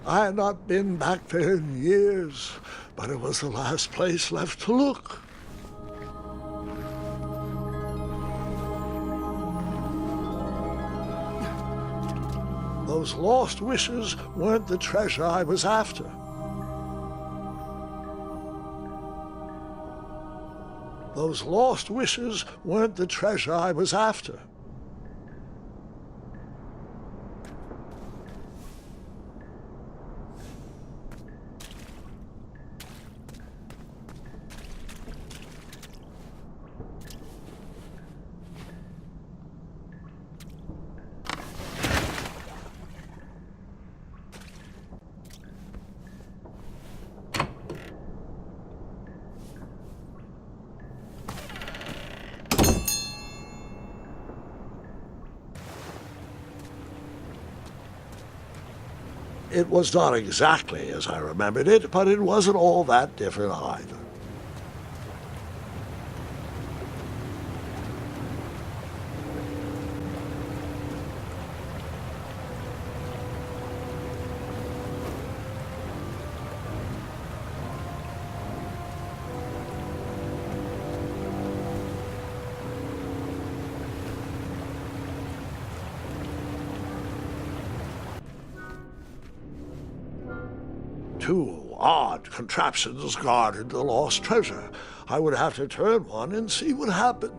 I had not been back there in years, but it was the last place left to look. Those lost wishes weren't the treasure I was after. Those lost wishes weren't the treasure I was after. It was not exactly as I remembered it, but it wasn't all that different either. Two odd contraptions guarded the lost treasure. I would have to turn one and see what happened.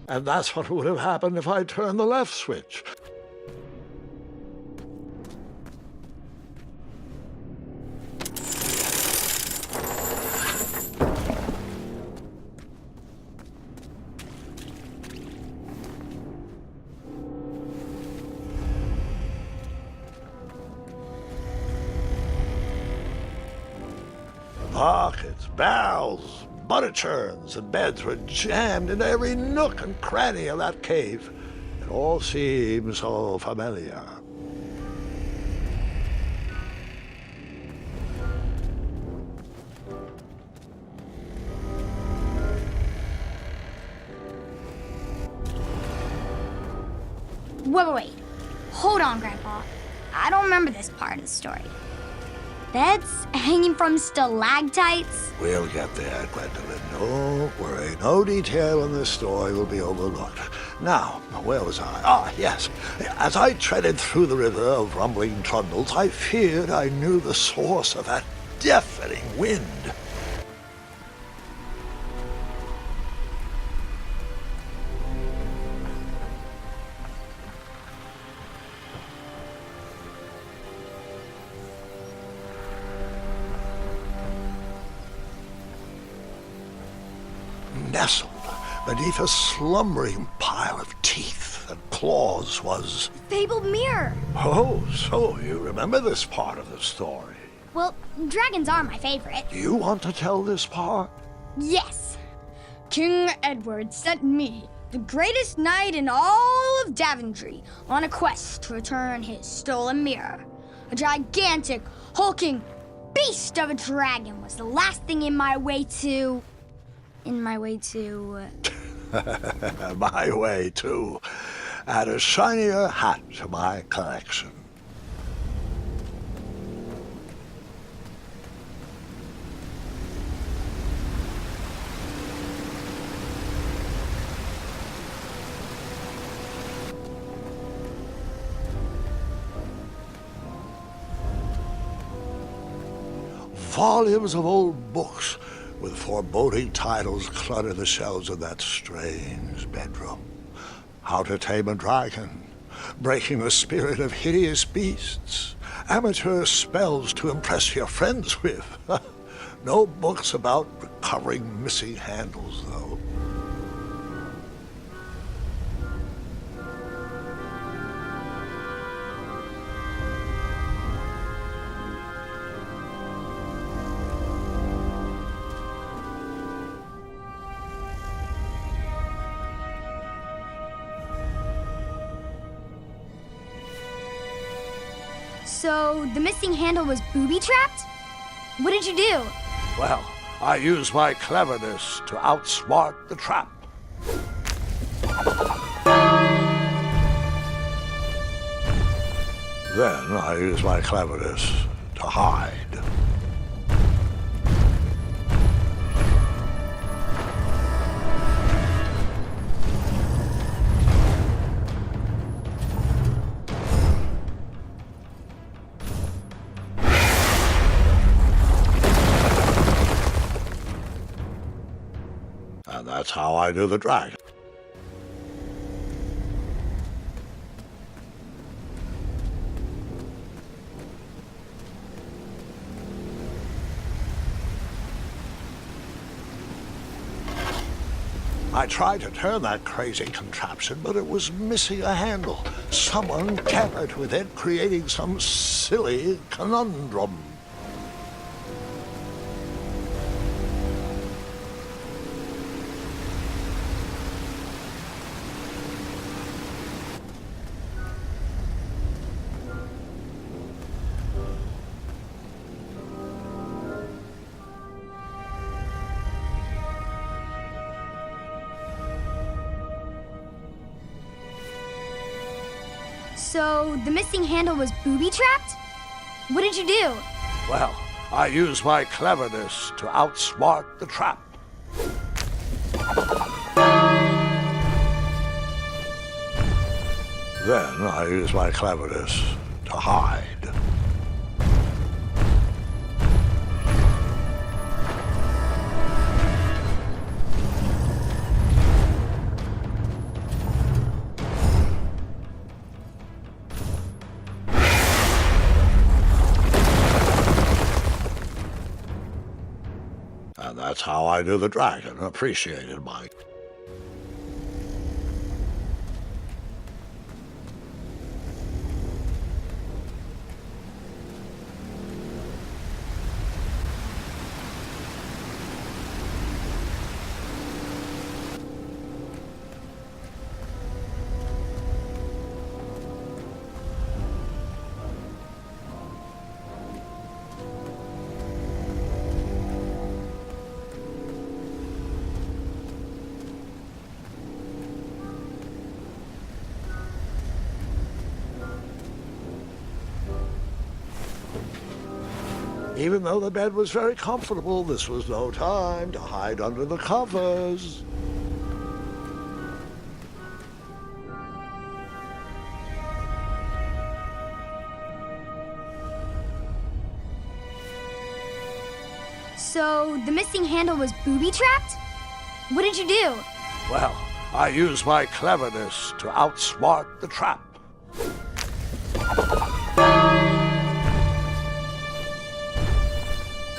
And that's what would have happened if I turned the left switch. Buckets, barrels, butter churns, and beds were jammed into every nook and cranny of that cave. It all seemed so familiar. Wait. Hold on, Grandpa. I don't remember this part of the story. Beds hanging from stalactites? We'll get there, Gwendolyn. Don't worry. No detail in this story will be overlooked. Now, where was I? Ah, yes. As I treaded through the river of rumbling trundles, I feared I knew the source of that deafening wind. Nestled beneath a slumbering pile of teeth and claws was... Fabled mirror. Oh, so you remember this part of the story. Well, dragons are my favorite. Do you want to tell this part? Yes. King Edward sent me, the greatest knight in all of Daventry, on a quest to return his stolen mirror. A gigantic, hulking beast of a dragon was the last thing in my way to... My way to, add a shinier hat to my collection. Volumes of old books with foreboding titles clutter the shelves of that strange bedroom. How to Tame a Dragon, Breaking the Spirit of Hideous Beasts, Amateur Spells to Impress Your Friends with. No books about recovering missing handles, though. So the missing handle was booby-trapped? What did you do? Well, I used my cleverness to outsmart the trap. Then I used my cleverness to hide. And that's how I do the dragon. I tried to turn that crazy contraption, but it was missing a handle. Someone tampered with it, creating some silly conundrum. So the missing handle was booby-trapped? What did you do? Well, I used my cleverness to outsmart the trap. Then I used my cleverness to hide. And that's how I do the dragon. Appreciated, Mike. Even though the bed was very comfortable, this was no time to hide under the covers. So the missing handle was booby-trapped? What did you do? Well, I used my cleverness to outsmart the trap.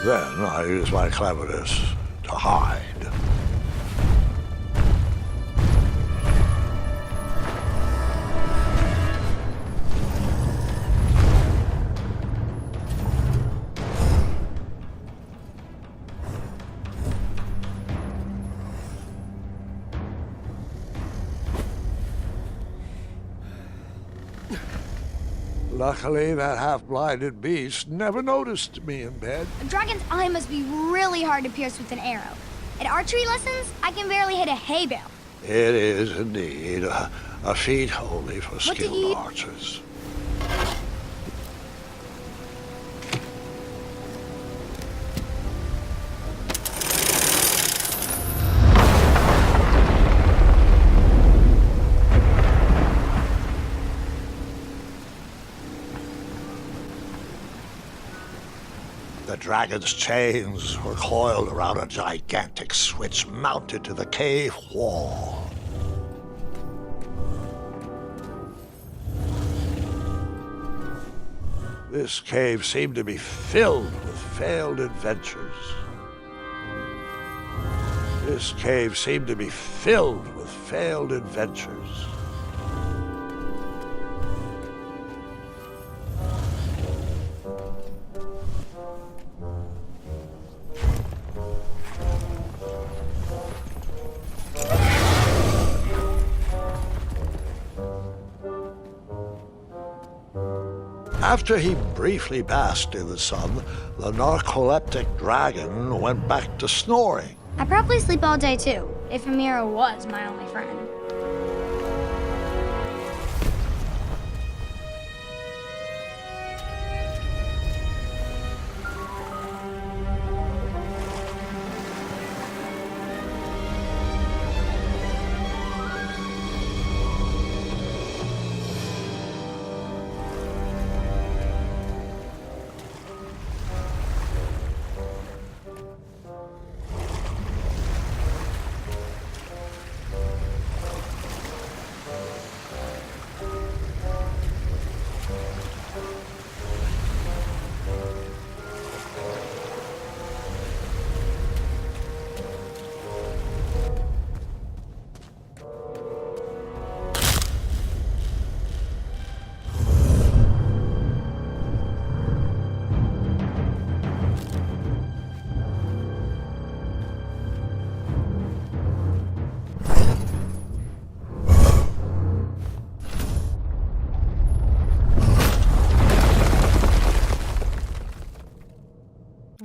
Then I used my cleverness to hide. Luckily, that half-blinded beast never noticed me in bed. A dragon's eye must be really hard to pierce with an arrow. At archery lessons, I can barely hit a hay bale. It is indeed a feat only for skilled archers. The dragon's chains were coiled around a gigantic switch mounted to the cave wall. This cave seemed to be filled with failed adventures. This cave seemed to be filled with failed adventures. After he briefly basked in the sun, the narcoleptic dragon went back to snoring. I probably sleep all day too, if a mirror was my only friend.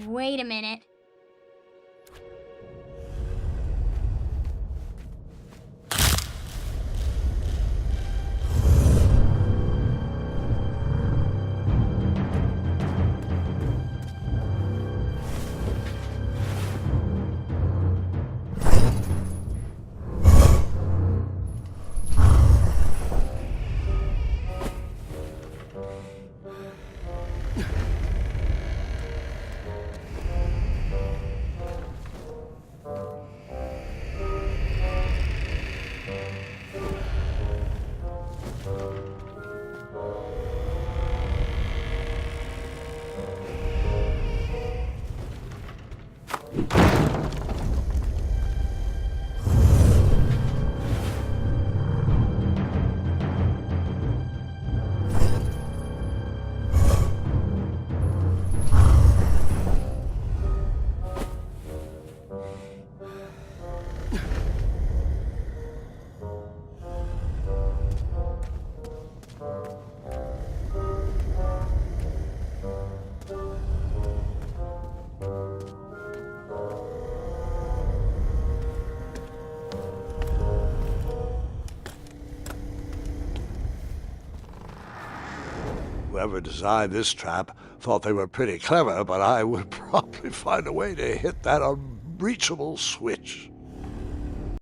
Wait a minute. Whoever designed this trap thought they were pretty clever, but I would probably find a way to hit that unreachable switch.